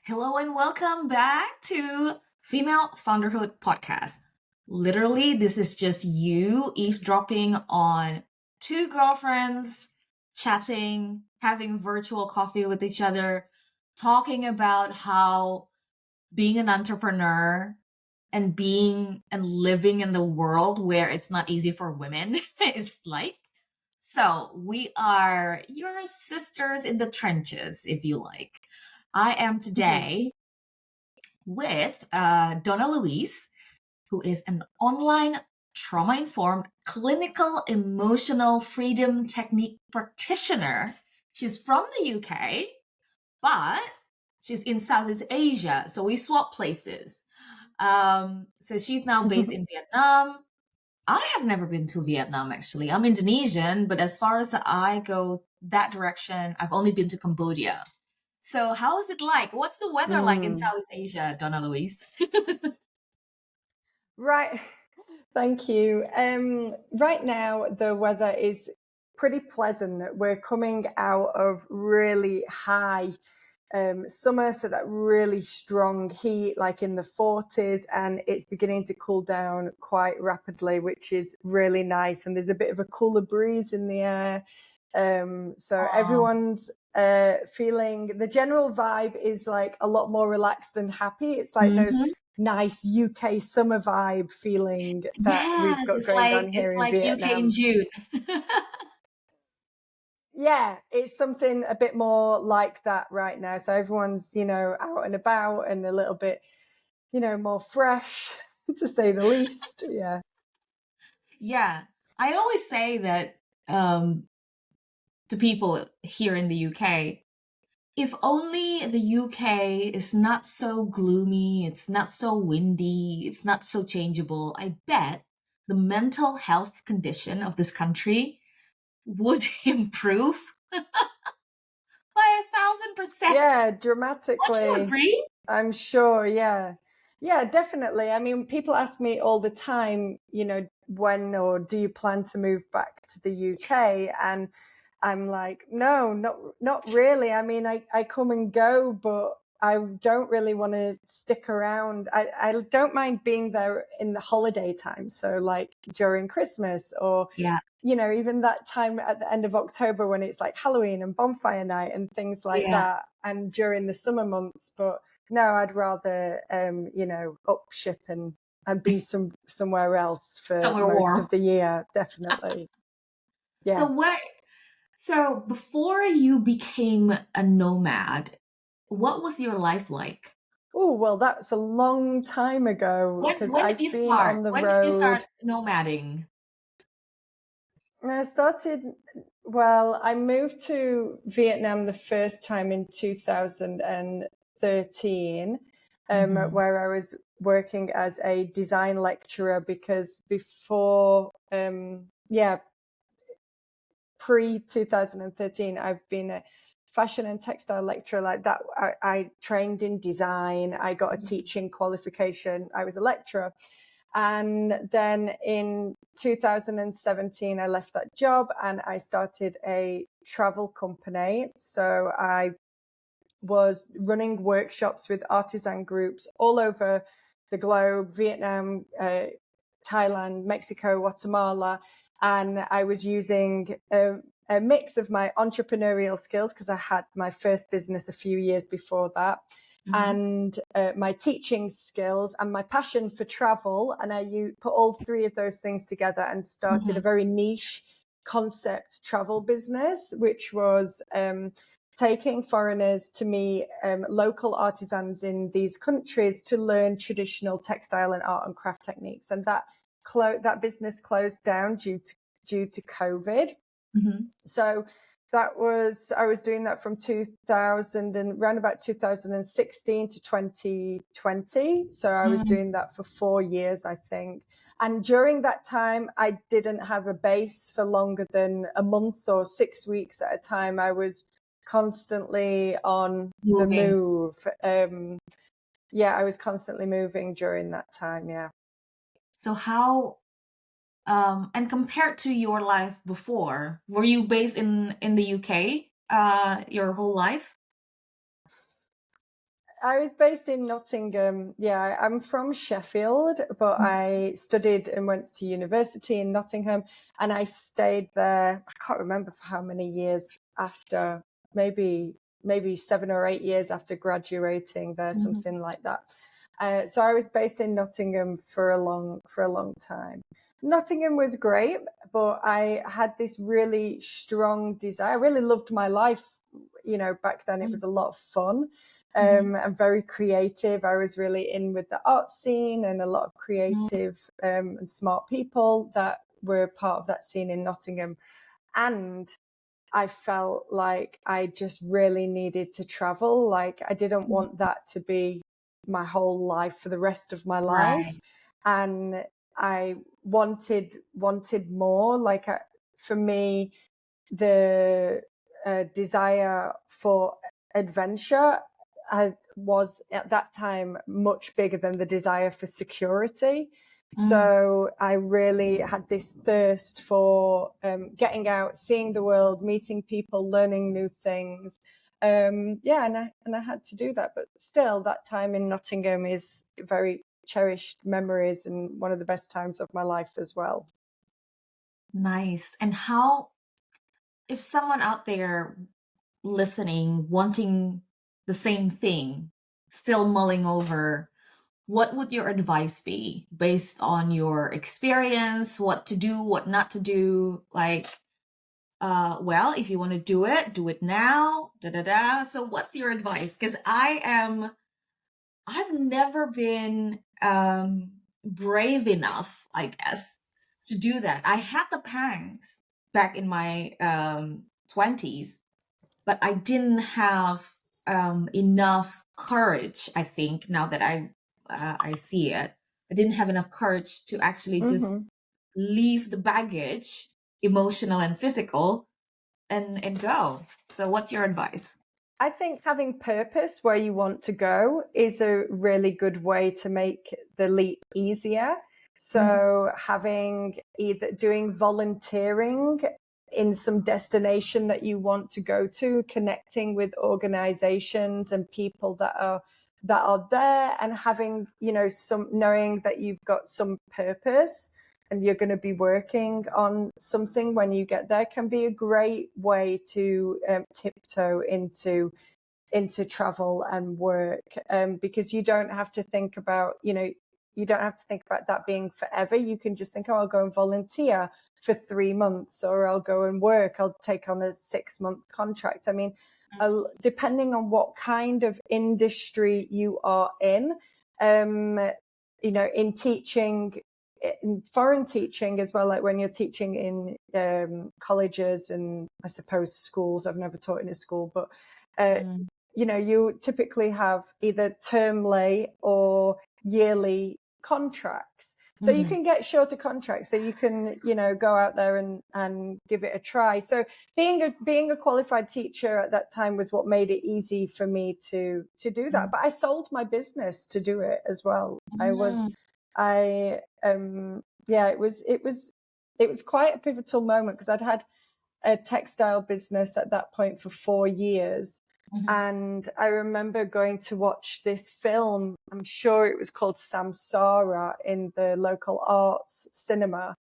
Hello and welcome back to Female Founderhood Podcast. Literally, this is just you eavesdropping on two girlfriends chatting, having virtual coffee with each other, talking about how being an entrepreneur and being and living in the world where it's not easy for women is like. So, we are your sisters in the trenches, if you like. I am today with Donna Louise, who is an online trauma informed clinical emotional freedom technique practitioner. She's from the UK, but she's in Southeast Asia. So we swap places. So she's now based in Vietnam. I have never been to Vietnam actually. I'm Indonesian, but as far as I go that direction, I've only been to Cambodia. So how is it like? What's the weather like in Southeast Asia, Donna Louise? Right. Thank you. Right now, the weather is pretty pleasant. We're coming out of really high summer, so that really strong heat, like in the 40s, and it's beginning to cool down quite rapidly, which is really nice. And there's a bit of a cooler breeze in the air. So everyone's feeling, the general vibe is like a lot more relaxed and happy. It's like those nice UK summer vibe feeling that we've got going on here in Vietnam. UK in June. Yeah, it's something a bit more like that right now. So everyone's, out and about and a little bit, more fresh, to say the least. Yeah. Yeah. I always say that to people here in the UK, if only the UK is not so gloomy, it's not so windy, it's not so changeable, I bet the mental health condition of this country would improve by 1,000%. Yeah, dramatically. Would you agree? I'm sure. Yeah. Yeah, definitely. I mean, people ask me all the time, when or do you plan to move back to the UK? And I'm like, no, not really. I mean, I come and go, but I don't really want to stick around. I don't mind being there in the holiday time. So like during Christmas or, even that time at the end of October when it's like Halloween and bonfire night and things like that. And during the summer months. But no, I'd rather, up ship and be somewhere else for most warm. of the year. Definitely. Yeah. So before you became a nomad, what was your life like? Oh, well, that's a long time ago because I've been on the road. When did you start nomading? I moved to Vietnam the first time in 2013, where I was working as a design lecturer because before, pre-2013, I've been a fashion and textile lecturer like that. I trained in design. I got a teaching qualification. I was a lecturer. And then in 2017, I left that job and I started a travel company. So I was running workshops with artisan groups all over the globe, Vietnam, Thailand, Mexico, Guatemala. And I was using a mix of my entrepreneurial skills because I had my first business a few years before that. And my teaching skills and my passion for travel. And I put all three of those things together and started a very niche concept travel business, which was taking foreigners to meet local artisans in these countries to learn traditional textile and art and craft techniques. And that business closed down due to COVID. So I was doing that from 2000 and around about 2016 to 2020. So I was doing that for 4 years, I think. And during that time, I didn't have a base for longer than a month or 6 weeks at a time. I was constantly on the move. I was constantly moving during that time. Yeah. So how, and compared to your life before, were you based in the UK your whole life? I was based in Nottingham. Yeah, I'm from Sheffield, but I studied and went to university in Nottingham, and I stayed there. I can't remember for how many years after, maybe 7 or 8 years after graduating there, something like that. So I was based in Nottingham for a long time. Nottingham was great, but I had this really strong desire. I really loved my life. Back then it was a lot of fun. And very creative. I was really in with the art scene and a lot of creative and smart people that were part of that scene in Nottingham. And I felt like I just really needed to travel. Like I didn't want that to be my whole life for the rest of my life. Right. And I wanted more. Like for me, the desire for adventure was at that time much bigger than the desire for security. So I really had this thirst for getting out, seeing the world, meeting people, learning new things. And I had to do that. But still, that time in Nottingham is very cherished memories and one of the best times of my life as well. Nice. And if someone out there listening, wanting the same thing, still mulling over, what would your advice be based on your experience? What to do, what not to do? Like, well, if you want to do it now. So, what's your advice? Because I've never been brave enough, I guess, to do that. I had the pangs back in my 20s, but I didn't have enough courage. I think now that I see it, I didn't have enough courage to actually just leave the baggage, emotional and physical, and go. So, what's your advice? I think having purpose where you want to go is a really good way to make the leap easier. So having either doing volunteering in some destination that you want to go to, connecting with organizations and people that are there, and having, some knowing that you've got some purpose and you're going to be working on something when you get there can be a great way to tiptoe into travel and work, because you don't have to think about, that being forever. You can just think, oh, I'll go and volunteer for 3 months, or I'll go and work. I'll take on a 6-month contract. I mean, depending on what kind of industry you are in teaching, in foreign teaching as well, like when you're teaching in colleges and I suppose schools. I've never taught in a school, but you typically have either term lay or yearly contracts. So you can get shorter contracts, so you can, go out there and give it a try. So being a qualified teacher at that time was what made it easy for me to do that. But I sold my business to do it as well. It was quite a pivotal moment, because I'd had a textile business at that point for 4 years. And I remember going to watch this film, I'm sure it was called Samsara, in the local arts cinema.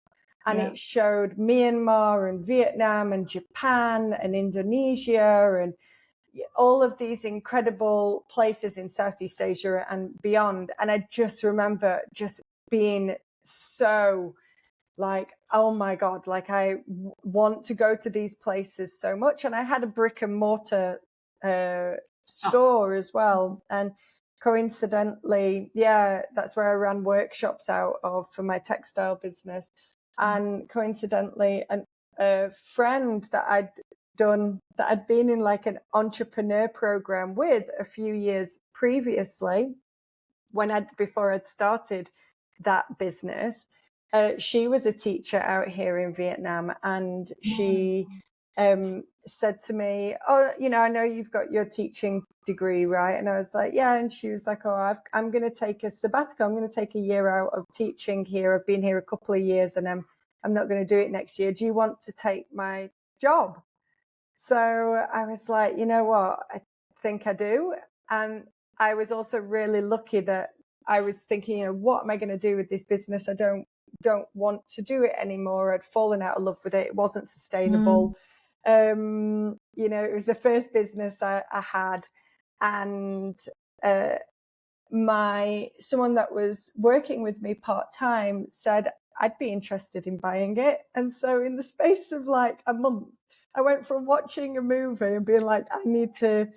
And it showed Myanmar and Vietnam and Japan and Indonesia and all of these incredible places in Southeast Asia and beyond. And I just remember just being so like, oh my God, like I want to go to these places so much. And I had a brick and mortar store as well. And coincidentally, that's where I ran workshops out of for my textile business. And coincidentally, a friend that I'd been in like an entrepreneur program with a few years previously, before I'd started that business, she was a teacher out here in Vietnam, and she said to me, oh, I know you've got your teaching degree, right? And I was like, yeah. And she was like, oh, I'm going to take a sabbatical. I'm going to take a year out of teaching here. I've been here a couple of years and I'm not going to do it next year. Do you want to take my job? So I was like, you know what? I think I do. And I was also really lucky that I was thinking, you know, what am I going to do with this business? I don't want to do it anymore. I'd fallen out of love with it. It wasn't sustainable. You know, it was the first business I had, and someone that was working with me part-time said I'd be interested in buying it. And so in the space of like a month, I went from watching a movie and being like, I need to,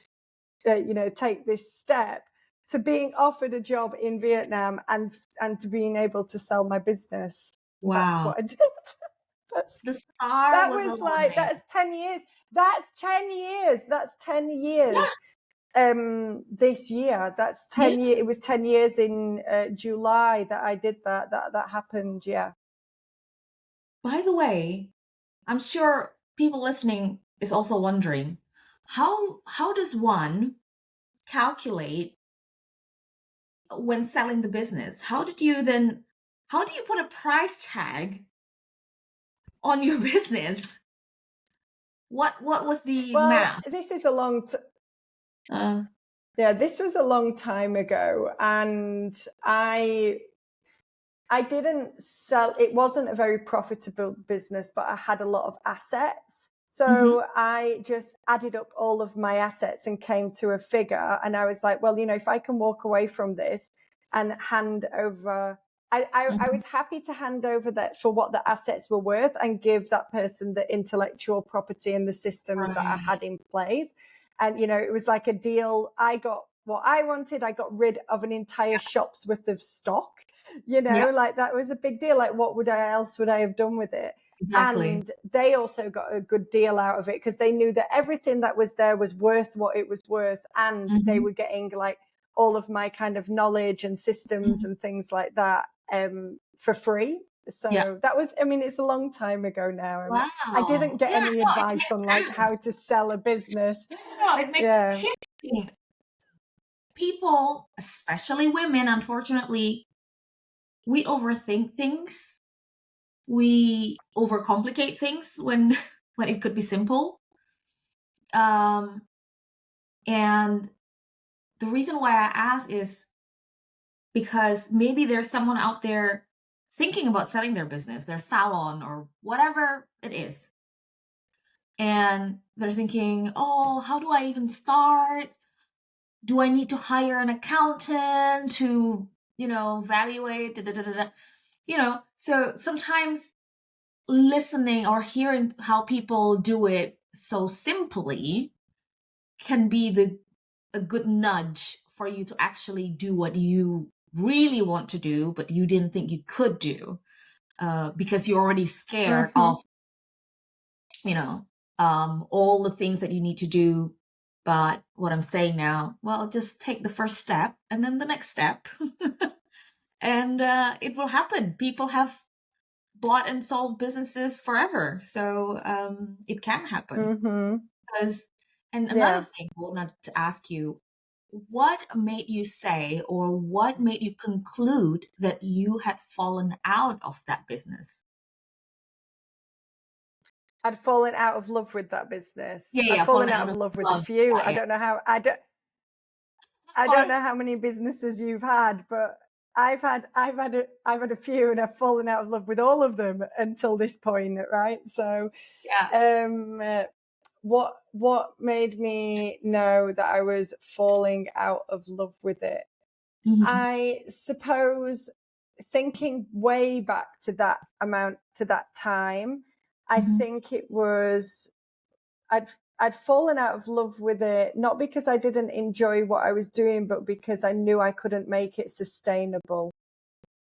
you know, take this step, to being offered a job in Vietnam and to being able to sell my business. Wow. That's what I did. The star was like, that's 10 years. That's 10 years. That's 10 years. This year, that's 10 years. It was 10 years in July that I did that happened. Yeah. By the way, I'm sure people listening is also wondering, how does one calculate when selling the business? How do you put a price tag on your business? What was the math? This is a long this was a long time ago, and I didn't sell. It wasn't a very profitable business, but I had a lot of assets. So I just added up all of my assets and came to a figure. And I was like, well, you know, if I can walk away from this and hand over, I was happy to hand over that for what the assets were worth and give that person the intellectual property and the systems that I had in place. And, you know, it was like a deal. I got what I wanted. I got rid of an entire shop's worth of stock, you know, like that was a big deal. Like, what else would I have done with it? Exactly. And they also got a good deal out of it because they knew that everything that was there was worth what it was worth. And they were getting like all of my kind of knowledge and systems and things like that for free. So that was, I mean, it's a long time ago now. Wow. I didn't get any advice on like how to sell a business. No, it makes interesting. People, especially women, unfortunately, we overthink things. We overcomplicate things when it could be simple. And the reason why I ask is because maybe there's someone out there thinking about selling their business, their salon or whatever it is. And they're thinking, oh, how do I even start? Do I need to hire an accountant to, you know, evaluate? You know, so sometimes listening or hearing how people do it so simply can be a good nudge for you to actually do what you really want to do, but you didn't think you could do because you're already scared of, you know, all the things that you need to do. But what I'm saying now, well, just take the first step and then the next step and it will happen. People have bought and sold businesses forever. So it can happen. And another thing I wanted to ask you, what made you say or what made you conclude that you had fallen out of that business? I'd fallen out of love with that business. Yeah, I'd fallen out of love with a few. I don't know how. I don't know how many businesses you've had, but I've had a few, and I've fallen out of love with all of them until this point, right? So, what made me know that I was falling out of love with it? I suppose thinking way back to that time, I think it was I'd fallen out of love with it, not because I didn't enjoy what I was doing, but because I knew I couldn't make it sustainable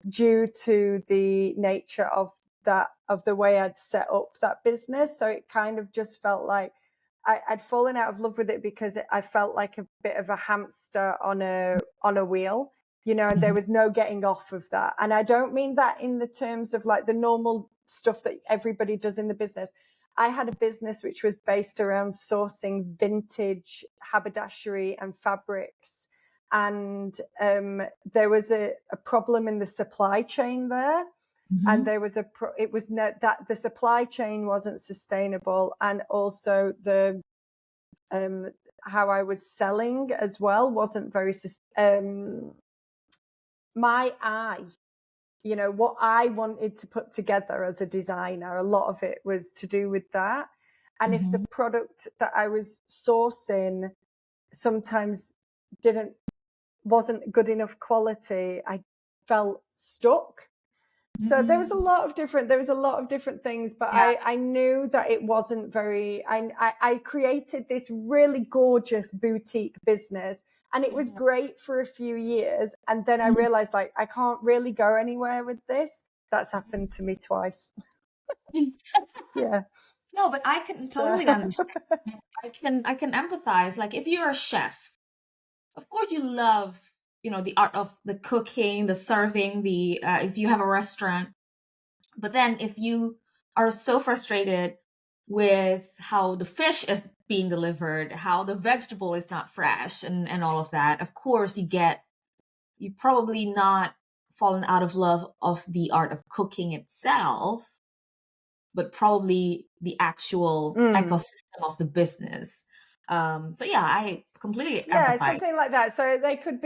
due to the nature of the way I'd set up that business. So it kind of just felt like I'd fallen out of love with it because I felt like a bit of a hamster on a wheel, you know, and there was no getting off of that. And I don't mean that in the terms of like the normal stuff that everybody does in the business. I had a business which was based around sourcing vintage haberdashery and fabrics. And there was a problem in the supply chain there. And there was that the supply chain wasn't sustainable. And also the how I was selling as well wasn't very my eye, you know, what I wanted to put together as a designer, a lot of it was to do with that. And if the product that I was sourcing sometimes wasn't good enough quality, I felt stuck. So there was a lot of different things, but Yeah. I knew that it wasn't very, I created this really gorgeous boutique business, and it was great for a few years. And then I realized, like, I can't really go anywhere with this. That's happened to me twice. Yeah. No, but I can totally understand. I can empathize. Like, if you're a chef, of course you love, you know, the art of the cooking, the serving, the if you have a restaurant. But then if you are so frustrated with how the fish is being delivered, how the vegetable is not fresh, and all of that, of course you probably not fallen out of love of the art of cooking itself, but probably the actual ecosystem of the business. So yeah, I completely empathize. Something like that. So they could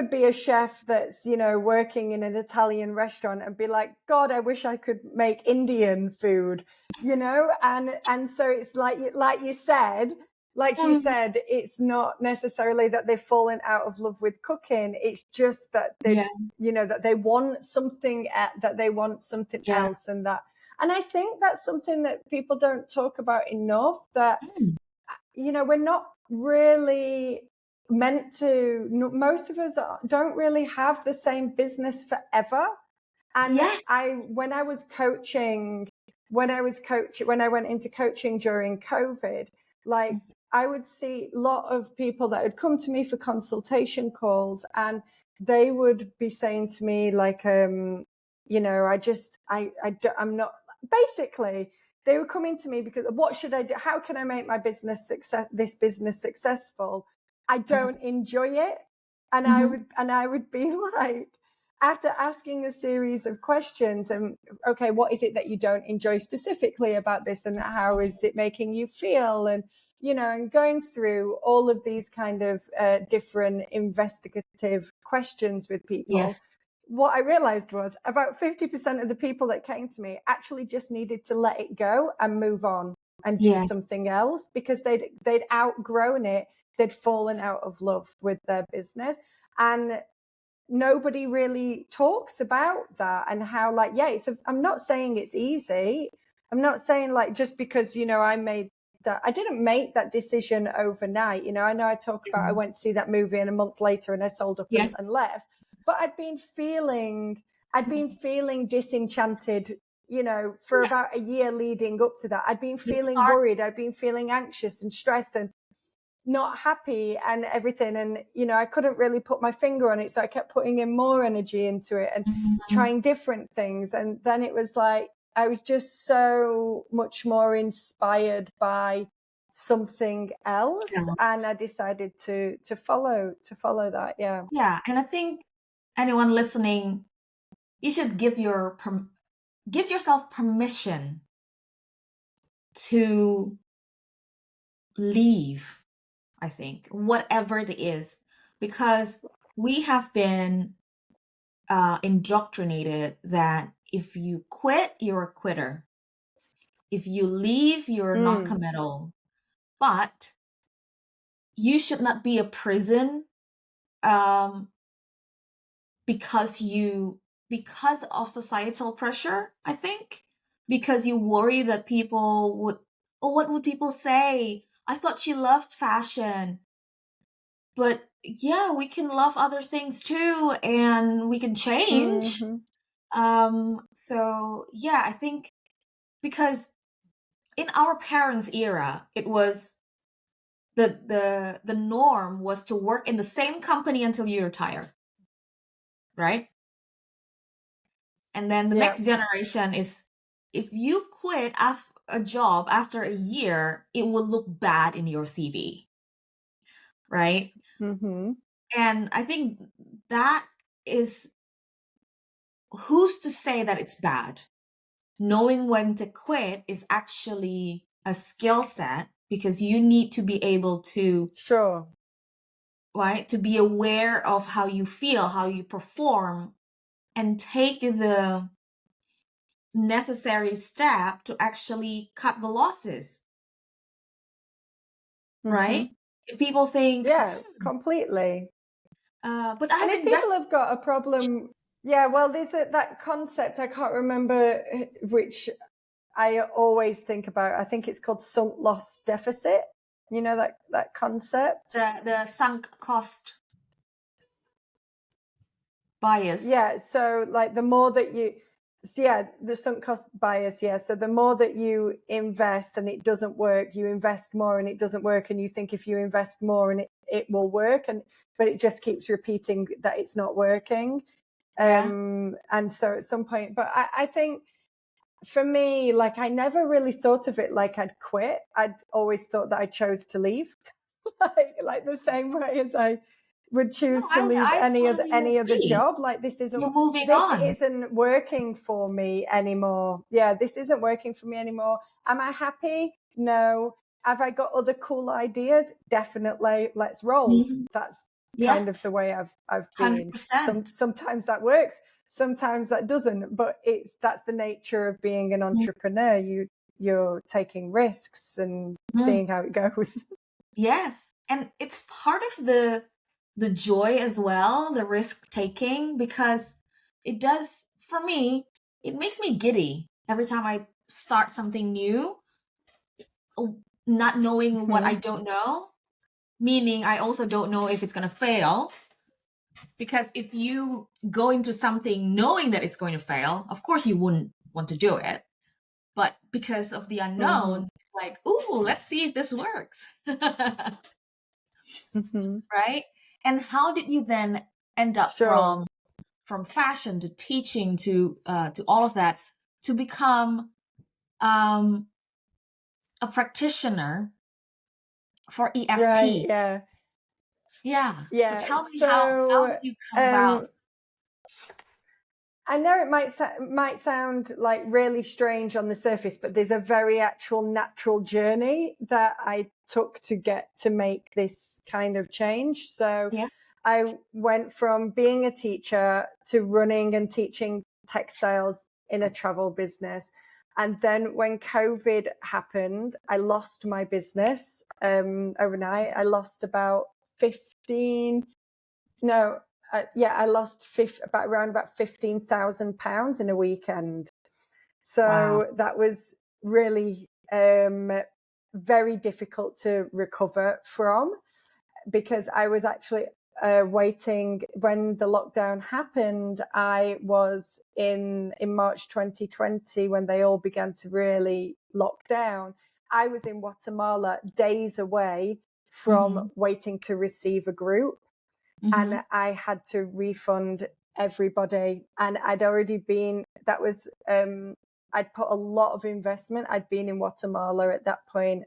be a chef that's, you know, working in an Italian restaurant and be like, God, I wish I could make Indian food, you know? And so it's like you said, it's not necessarily that they've fallen out of love with cooking. It's just that you know, that they want something, else. And I think that's something that people don't talk about enough, that, you know, we're not really meant to, most of us don't really have the same business forever. And when I went into coaching during COVID, like, I would see a lot of people that would come to me for consultation calls, and they would be saying to me, like, you know, I'm not, basically, they were coming to me because, what should I do? How can I make my business successful? I don't enjoy it. And I would be like, after asking a series of questions, and okay, what is it that you don't enjoy specifically about this, and how is it making you feel? And, you know, and going through all of these kind of different investigative questions with people. What I realized was about 50% of the people that came to me actually just needed to let it go and move on and do something else, because they'd outgrown it. They'd fallen out of love with their business. And nobody really talks about that, and how, like, I'm not saying it's easy. I'm not saying, like, just because, you know, I didn't make that decision overnight. You know I talk about, I went to see that movie and a month later and I sold up and left. But I'd been feeling disenchanted, you know, for about a year leading up to that. I'd been feeling worried. I'd been feeling anxious and stressed and not happy and everything. And, you know, I couldn't really put my finger on it. So I kept putting in more energy into it and trying different things. And then it was like, I was just so much more inspired by something else. And I decided to follow that. Yeah. Yeah. And I think anyone listening, you should give yourself permission to leave, I think, whatever it is, because we have been indoctrinated that if you quit, you're a quitter. If you leave, you're non-committal. But you should not be a prison because of societal pressure, I think, because you worry that people would, oh, what would people say? I thought she loved fashion. But yeah, we can love other things too, and we can change. So yeah, I think because in our parents' era, it was the norm was to work in the same company until you retire, right? And then the next generation is, if you quit a job after a year, it will look bad in your CV, right? And I think that is, who's to say that it's bad? Knowing when to quit is actually a skill set because you need to be able to, Sure. right, to be aware of how you feel, how you perform, and take the necessary step to actually cut the losses, right? If people think, Yeah, completely. but I And have if people invested. have got a problem, yeah, well, there's that concept, I can't remember which I always think about. I think it's called sunk loss deficit. You know, that concept? The sunk cost bias. Yeah. So like the more that the sunk cost bias. Yeah. So the more that you invest and it doesn't work, you invest more and it doesn't work. And you think if you invest more and it will work, but it just keeps repeating that it's not working. Yeah. And so at some point, but I think for me, like I never really thought of it like I'd quit. I'd always thought that I chose to leave, like the same way as I would No, choose to leave I totally any other agree. job. Like this You're moving on. isn't working for me anymore. Yeah, this isn't working for me anymore. Am I happy? No. Have I got other cool ideas? Definitely. Let's roll. That's Yeah, kind of the way I've been. 100%. Sometimes that works, sometimes that doesn't. But that's the nature of being an entrepreneur. You're taking risks and seeing how it goes. Yes, and it's part of the joy as well, the risk taking, because it does, for me, it makes me giddy every time I start something new, not knowing what I don't know, meaning I also don't know if it's going to fail. Because if you go into something knowing that it's going to fail, of course you wouldn't want to do it. But because of the unknown, it's like, ooh, let's see if this works. Right? And how did you then end up Sure. from fashion to teaching to all of that to become a practitioner for Right. EFT? Yeah. Yeah. So Yeah. tell me how So, did you come about? I know it might sound like really strange on the surface, but there's a very actual natural journey that I took to make this kind of change. So Yeah. I went from being a teacher to running and teaching textiles in a travel business. And then when COVID happened, I lost my business overnight. I lost about 15, no, I lost around £15,000 in a weekend. So Wow. that was really very difficult to recover from, because I was actually waiting when the lockdown happened. I was in March 2020 when they all began to really lock down. I was in Guatemala, days away from waiting to receive a group. And I had to refund everybody. And I'd already been, I'd put a lot of investment. I'd been in Guatemala at that point,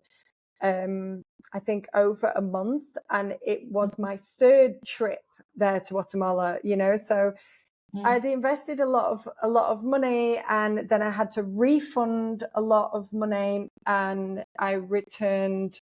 I think over a month. And it was my third trip there to Guatemala, so I'd invested a lot of money, and then I had to refund a lot of money, and I returned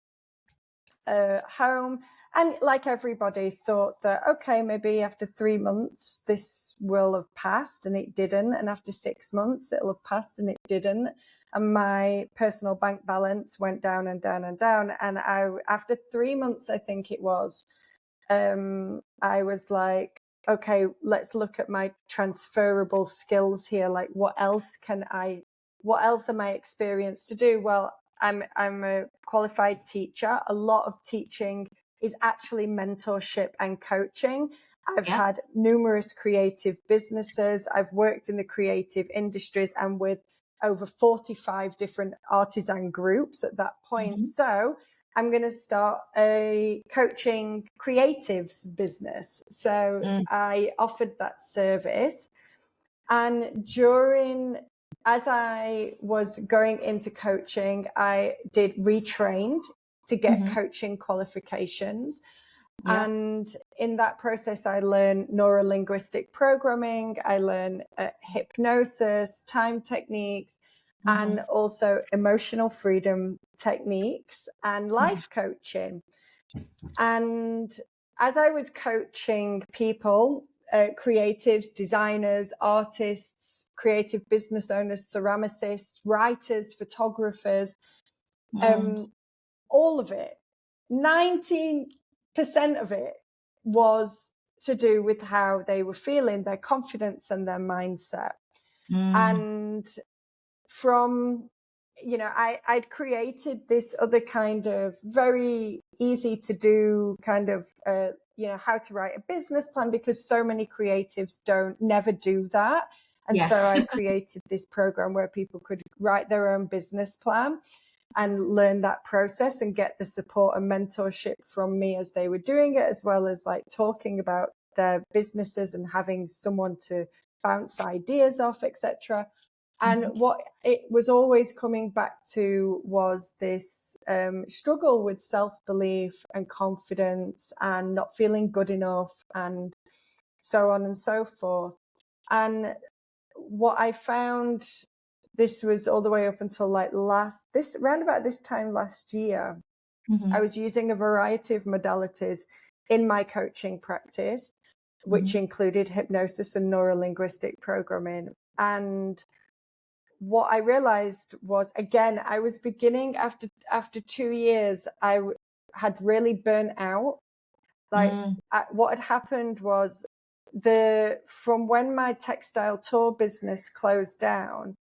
home. And like everybody thought that, okay, maybe after 3 months, this will have passed, and it didn't. And after 6 months, it'll have passed, and it didn't. And my personal bank balance went down and down and down. And after 3 months, I think it was, I was like, okay, let's look at my transferable skills here. Like, what else am I experienced to do? Well, I'm a qualified teacher. A lot of teaching is actually mentorship and coaching. I've had numerous creative businesses. I've worked in the creative industries and with over 45 different artisan groups at that point. So I'm going to start a coaching creatives business. So I offered that service. And as I was going into coaching, I did retrained to get coaching qualifications. And in that process, I learned neuro-linguistic programming. I learned hypnosis, time techniques. and also emotional freedom techniques and life coaching. And as I was coaching people, creatives, designers, artists, creative business owners, ceramicists, writers, photographers, all of it, 19% of it was to do with how they were feeling, their confidence and their mindset. And from, I'd created this other kind of very easy to do kind of, how to write a business plan, because so many creatives never do that. And so I created this program where people could write their own business plan and learn that process and get the support and mentorship from me as they were doing it, as well as like talking about their businesses and having someone to bounce ideas off, etc. And what it was always coming back to was this struggle with self-belief and confidence and not feeling good enough and so on and so forth. And what I found, this was all the way up until like around about this time last year, I was using a variety of modalities in my coaching practice, which included hypnosis and neurolinguistic programming. And what I realized was, again, I was beginning after 2 years, I had really burnt out. Like what had happened was from when my textile tour business closed down,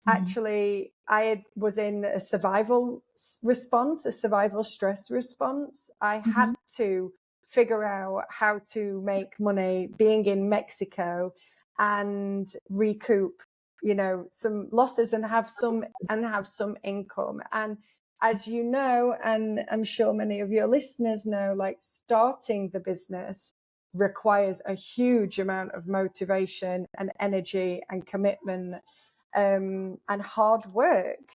actually I was in a survival response, a survival stress response. I had to figure out how to make money being in Mexico and recoup, some losses and have some income. And as you know, and I'm sure many of your listeners know, like starting the business requires a huge amount of motivation and energy and commitment, and hard work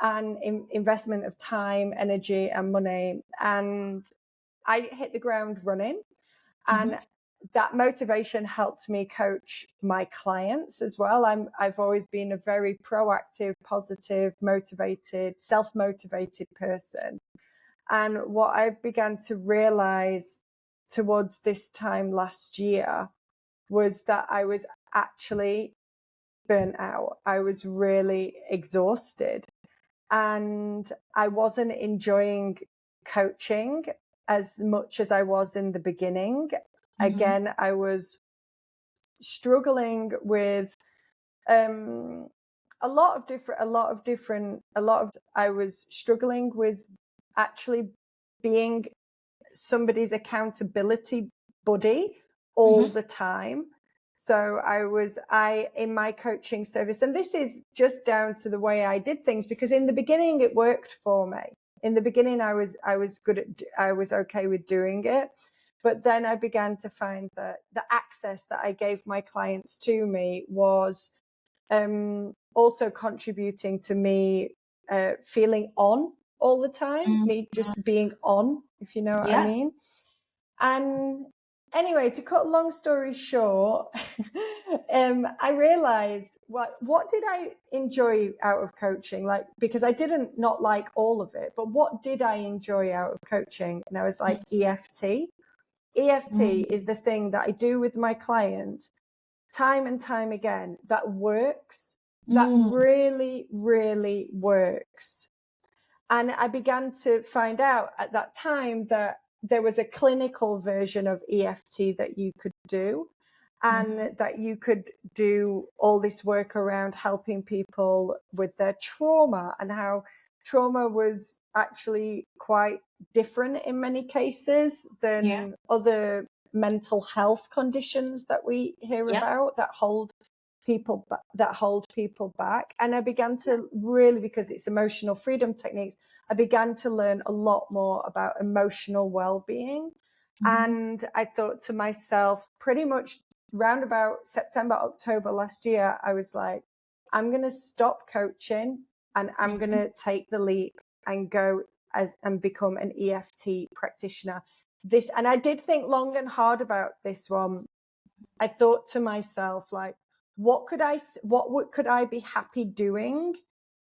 and investment of time, energy and money. And I hit the ground running, and that motivation helped me coach my clients as well. I've always been a very proactive, positive, motivated, self-motivated person. And what I began to realize towards this time last year was that I was actually burnt out. I was really exhausted, and I wasn't enjoying coaching as much as I was in the beginning. Again, I was struggling with I was struggling with actually being somebody's accountability buddy all the time. So in my coaching service, and this is just down to the way I did things, because in the beginning it worked for me. In the beginning, I was okay with doing it. But then I began to find that the access that I gave my clients to me was also contributing to me feeling on all the time, me just being on, if you know what I mean. And anyway, to cut a long story short, I realized what did I enjoy out of coaching? Like, because I didn't not like all of it, but what did I enjoy out of coaching? And I was like, EFT. EFT is the thing that I do with my clients time and time again that works, that really, really works. And I began to find out at that time that there was a clinical version of EFT that you could do, and that you could do all this work around helping people with their trauma, and how trauma was actually quite different in many cases than other mental health conditions that we hear about that hold people back. And I began to really, because it's emotional freedom techniques, I began to learn a lot more about emotional well-being. And I thought to myself, pretty much round about September, October last year, I was like, I'm going to stop coaching and I'm going to take the leap and go and become an EFT practitioner. And I did think long and hard about this one. I thought to myself, like, what could I be happy doing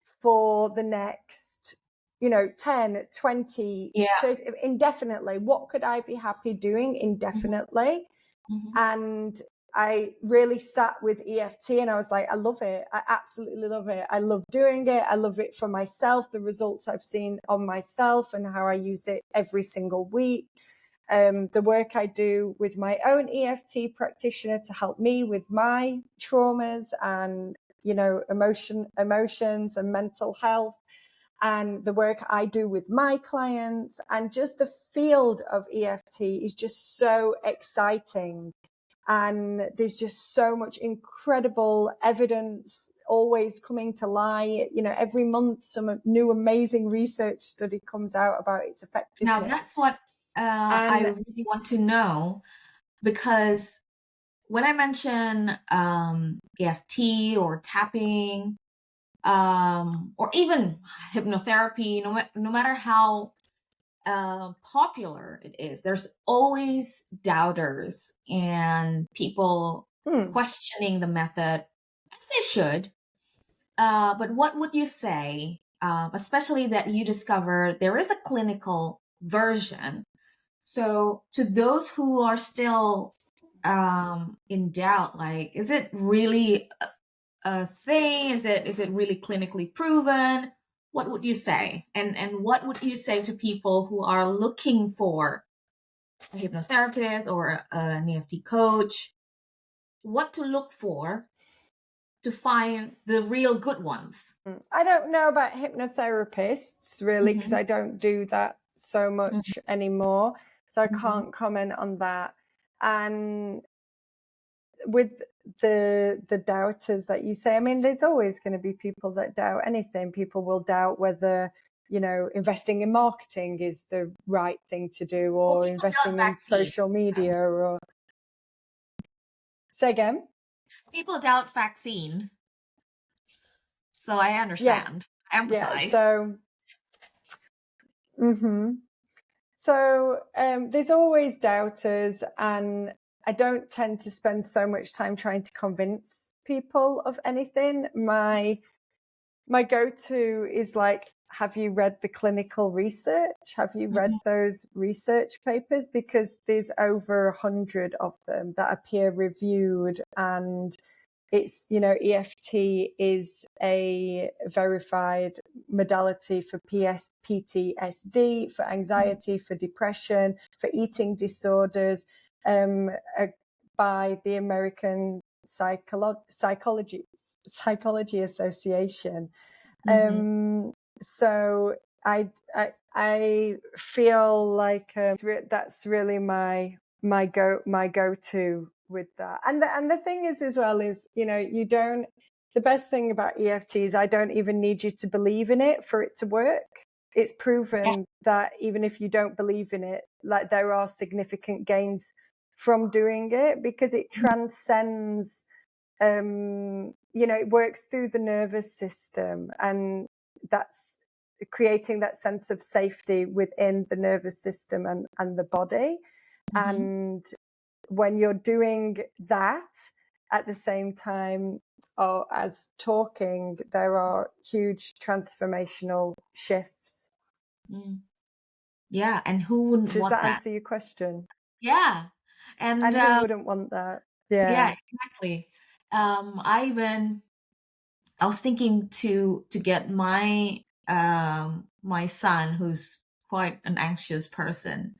for the next, 10, 20, Yeah. 30, indefinitely. What could I be happy doing indefinitely? Mm-hmm. And I really sat with EFT and I was like, I love it. I absolutely love it. I love doing it. I love it for myself, the results I've seen on myself and how I use it every single week. The work I do with my own EFT practitioner to help me with my traumas and, emotions and mental health, and the work I do with my clients, and just the field of EFT is just so exciting. And there's just so much incredible evidence always coming to light. Every month some new amazing research study comes out about its effectiveness. Now that's what I really want to know, because when I mention EFT or tapping, or even hypnotherapy, no matter how popular it is, there's always doubters and people questioning the method, as they should. But what would you say, especially that you discovered there is a clinical version? So to those who are still in doubt, like, is it really a thing? Is it really clinically proven? What would you say? And what would you say to people who are looking for a hypnotherapist or an EFT coach? What to look for to find the real good ones? I don't know about hypnotherapists really, because I don't do that so much anymore. So I can't comment on that. And with the doubters that you say, I mean, there's always going to be people that doubt anything. People will doubt whether, investing in marketing is the right thing to do, or investing in social media, or say again. People doubt vaccine. So I understand. I empathize. Yeah, so there's always doubters, and I don't tend to spend so much time trying to convince people of anything. My go-to is like, have you read the clinical research? Have you read those research papers? Because there's over 100 of them that are peer reviewed, and it's, EFT is a verified modality for PTSD, for anxiety, for depression, for eating disorders, by the American Psychology Association. So I feel like that's really my go-to with that. And the thing is as well is, the best thing about EFT is I don't even need you to believe in it for it to work. It's proven that even if you don't believe in it, like, there are significant gains from doing it, because it transcends, it works through the nervous system, and that's creating that sense of safety within the nervous system and the body. And when you're doing that at the same time or as talking, there are huge transformational shifts. Yeah, and who wouldn't want that? Does that answer your question? Yeah. And who wouldn't want that? Yeah, exactly. I was thinking to get my my son, who's quite an anxious person,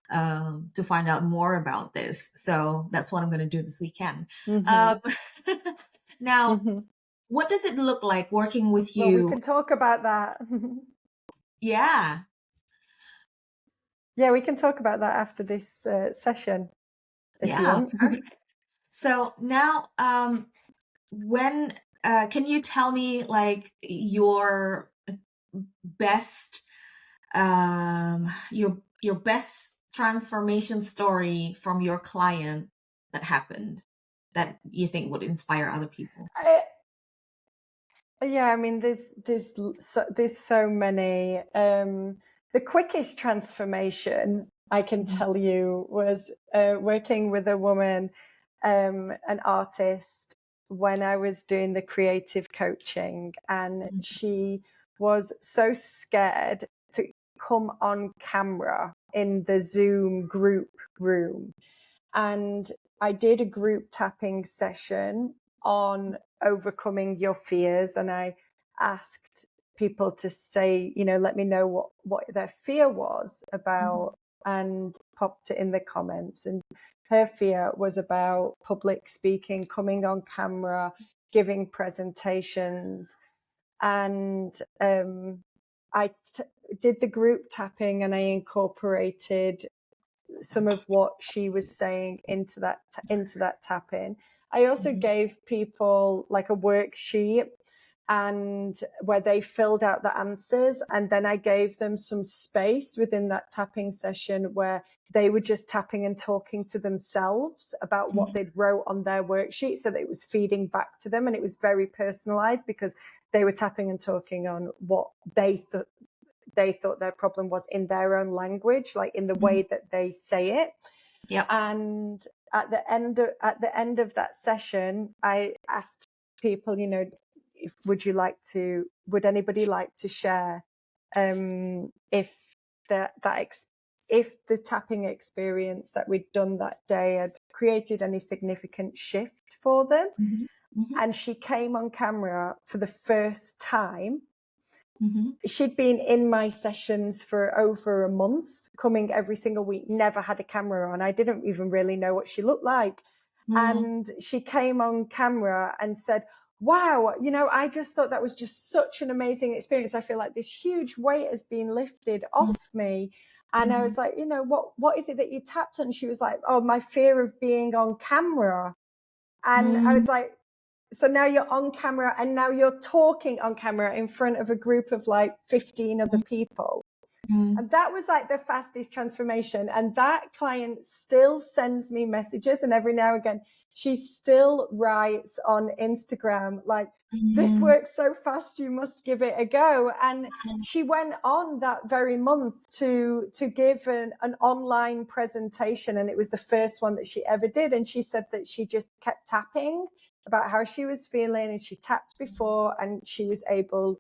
to find out more about this. So that's what I'm going to do this weekend. Now, what does it look like working with you? Well, we can talk about that. Yeah. Yeah, we can talk about that after this session, if you want. Perfect. So now, when can you tell me, like, your best your best transformation story from your client that happened that you think would inspire other people? Yeah, I mean, there's so many. The quickest transformation I can tell you was working with a woman, an artist, when I was doing the creative coaching, and she was so scared to come on camera in the Zoom group room. And I did a group tapping session on overcoming your fears. And I asked people to say, let me know what their fear was about, and popped it in the comments. And her fear was about public speaking, coming on camera, giving presentations. And I did the group tapping, and I incorporated some of what she was saying into that tapping. I also gave people like a worksheet, and where they filled out the answers, and then I gave them some space within that tapping session where they were just tapping and talking to themselves about what they'd wrote on their worksheet, so that it was feeding back to them, and it was very personalized because they were tapping and talking on what they thought their problem was in their own language, like in the way that they say it. Yeah. And at the end of that session, I asked people, would anybody like to share if the tapping experience that we'd done that day had created any significant shift for them. And she came on camera for the first time. She'd been in my sessions for over a month, coming every single week, never had a camera on. I didn't even really know what she looked like. And she came on camera and said, wow, I just thought that was just such an amazing experience. I feel like this huge weight has been lifted off me. And I was like, what is it that you tapped on? She was like, oh, my fear of being on camera. And I was like, so now you're on camera, and now you're talking on camera in front of a group of like 15 other people. And that was like the fastest transformation. And that client still sends me messages, and every now and again, she still writes on Instagram, like, this works so fast, you must give it a go. And she went on that very month to give an online presentation. And it was the first one that she ever did. And she said that she just kept tapping about how she was feeling, and she tapped before, and she was able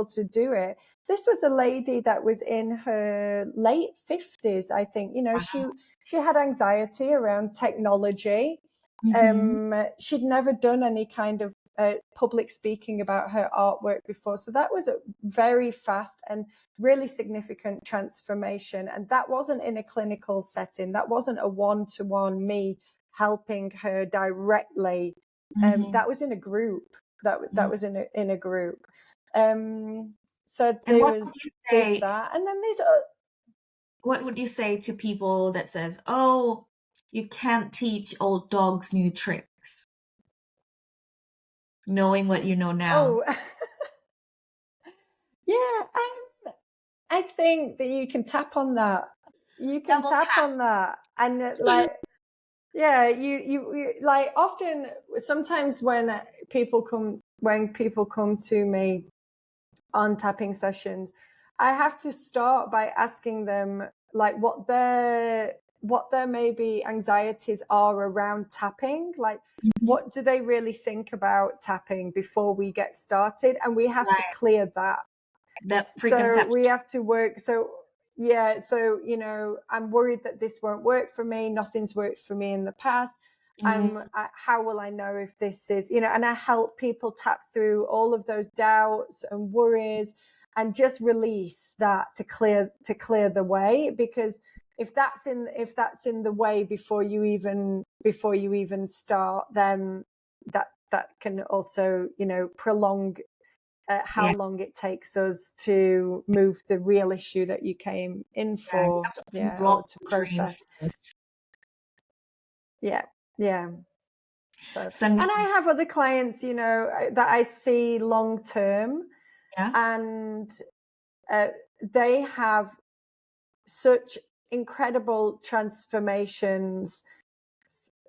to do it. This was a lady that was in her late 50s, I think. She had anxiety around technology. She'd never done any kind of public speaking about her artwork before. So that was a very fast and really significant transformation. And that wasn't in a clinical setting. That wasn't a one-to-one, me helping her directly. That was in a group. That was in a group. So there was that, and then there's. What would you say to people that says, "Oh, you can't teach old dogs new tricks," knowing what you know now? Oh, yeah. I think that you can tap on that. You can tap on that, and like. Yeah, you like often, sometimes when people come to me on tapping sessions, I have to start by asking them like what their maybe anxieties are around tapping. Like, what do they really think about tapping before we get started? And we have to clear that. So we have to work. Yeah, so, I'm worried that this won't work for me. Nothing's worked for me in the past. How will I know if this is, and I help people tap through all of those doubts and worries and just release that to clear the way. Because if that's in the way before you even start, then that can also, prolong how long it takes us to move the real issue that you came in for, or to process. Yeah. So, and I have other clients, that I see long term, and they have such incredible transformations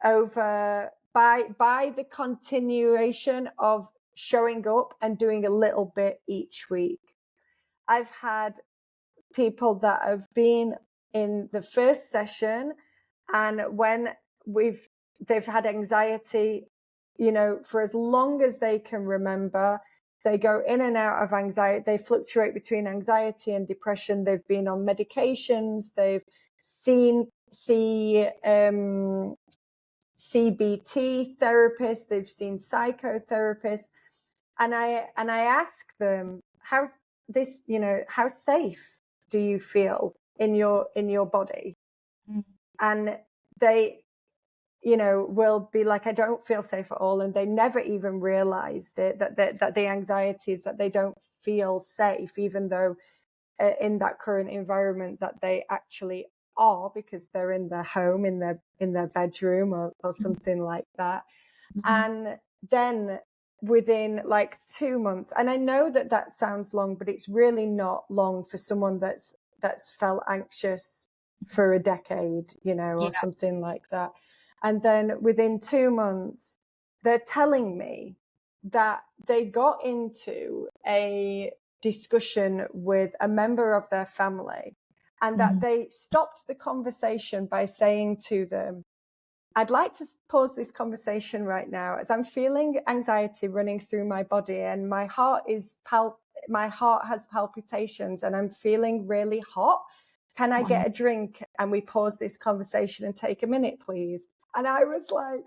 over by the continuation of showing up and doing a little bit each week. I've had people that have been in the first session, and when they've had anxiety for as long as they can remember. They go in and out of anxiety. They fluctuate between anxiety and depression. They've been on medications. They've seen CBT therapists. They've seen psychotherapists. And I ask them, how safe do you feel in your body? And they, will be like, I don't feel safe at all. And they never even realized it, that the anxiety is that they don't feel safe, even though in that current environment that they actually are, because they're in their home, in their bedroom or something like that. And then within like 2 months, and I know that sounds long, but it's really not long for someone that's felt anxious for a decade, or something like that. And then within 2 months, they're telling me that they got into a discussion with a member of their family, and that they stopped the conversation by saying to them, I'd like to pause this conversation right now, as I'm feeling anxiety running through my body, and my heart has palpitations, and I'm feeling really hot. Can I get a drink? And we pause this conversation and take a minute, please. And I was like,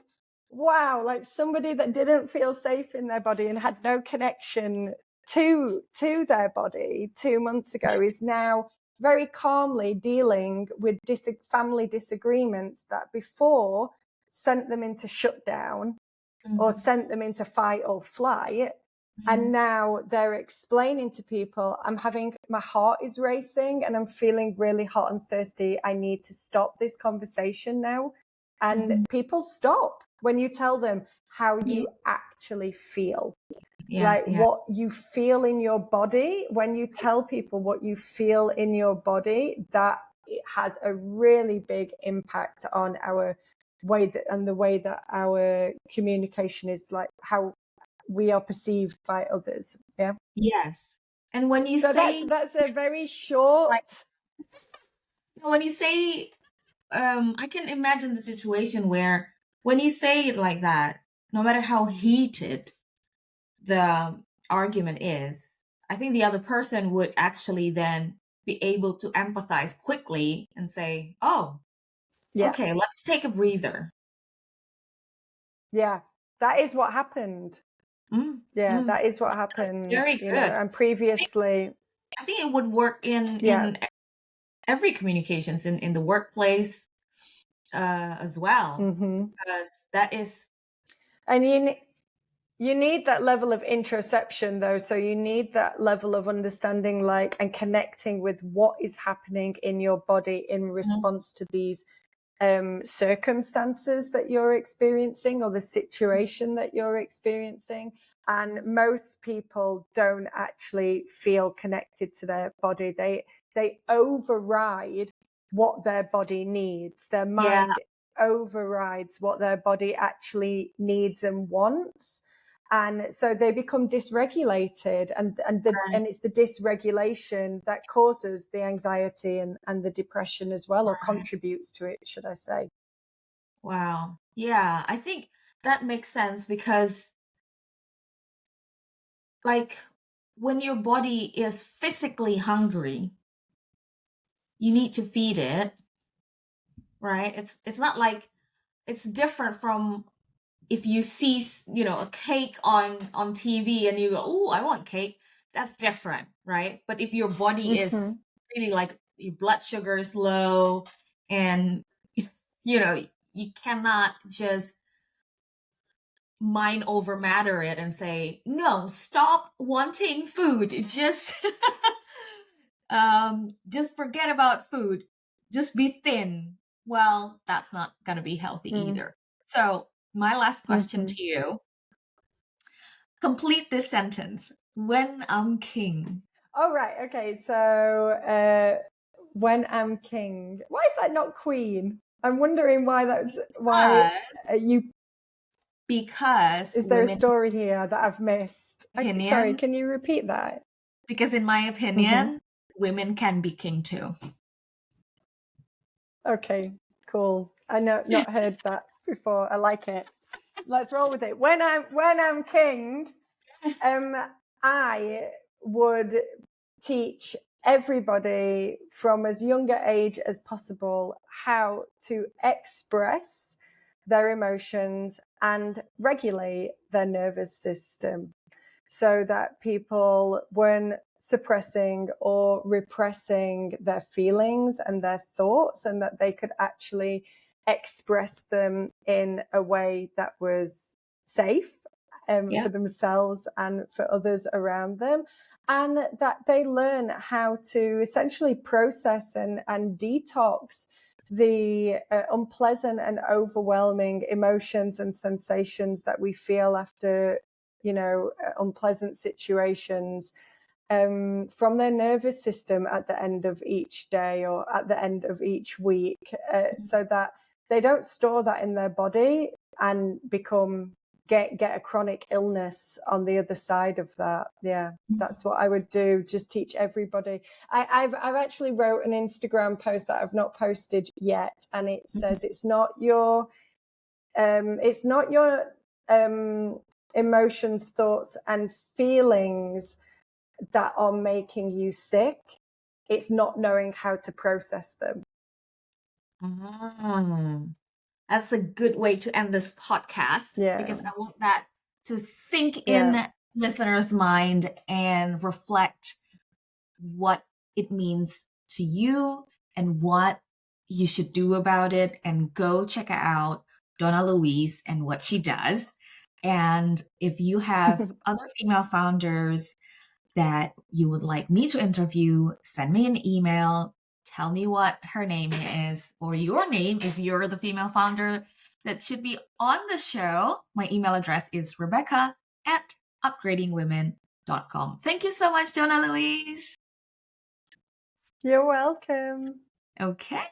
wow, like somebody that didn't feel safe in their body and had no connection to their body 2 months ago is now very calmly dealing with family disagreements that before sent them into shutdown or sent them into fight or flight. And now they're explaining to people, my heart is racing and I'm feeling really hot and thirsty. I need to stop this conversation now. And people stop when you tell them how you actually feel. What you feel in your body. When you tell people what you feel in your body, that it has a really big impact on our way the way that our communication is, like how we are perceived by others. Yeah. Yes. And when you so say that's a very short. When you say, I can imagine the situation where when you say it like that, no matter how heated the argument is, I think the other person would actually then be able to empathize quickly and say, oh, okay, let's take a breather. Yeah, that is what happened. That is what happened. That's very good. And previously, I think it would work in every communications, in the workplace as well, because that is. And you need that level of interoception, though. So you need that level of understanding, and connecting with what is happening in your body in response to these circumstances that you're experiencing, or the situation that you're experiencing. And most people don't actually feel connected to their body. They override what their body needs. Their mind overrides what their body actually needs and wants. And so they become dysregulated, and it's the dysregulation that causes the anxiety and the depression as well, or contributes to it, should I say. Wow. Yeah, I think that makes sense, because when your body is physically hungry, you need to feed it, right? It's not like, it's different from if you see, a cake on TV and you go, oh, I want cake. That's different, right? But if your body is really your blood sugar is low, and you cannot just mind over matter it and say, no, stop wanting food. Just forget about food. Just be thin. Well, that's not gonna be healthy either. So my last question to you. Complete this sentence. When I'm king. Oh, right. Okay. So when I'm king. Why is that not queen? I'm wondering why you. Because is there a story here that I've missed? Sorry, can you repeat that? Because in my opinion, women can be king too. Okay, cool. I know, not heard that before. I like it. let's roll with it. When I'm king, I would teach everybody from as young an age as possible how to express their emotions and regulate their nervous system, so that people weren't suppressing or repressing their feelings and their thoughts, and that they could actually express them in a way that was safe for themselves and for others around them, and that they learn how to essentially process and detox the unpleasant and overwhelming emotions and sensations that we feel after, unpleasant situations, from their nervous system at the end of each day or at the end of each week, so that they don't store that in their body and get a chronic illness on the other side of that. That's what I would do. Just teach everybody. I've actually wrote an Instagram post that I've not posted yet, and it says it's not your emotions, thoughts, and feelings that are making you sick. It's not knowing how to process them. That's a good way to end this podcast, because I want that to sink in listeners' mind and reflect what it means to you and what you should do about it. And go check out Donna Louise and what she does. And if you have other female founders that you would like me to interview, send me an email. Tell me what her name is, or your name if you're the female founder that should be on the show. My email address is rebecca@upgradingwomen.com. Thank you so much, Donna Louise. You're welcome. Okay.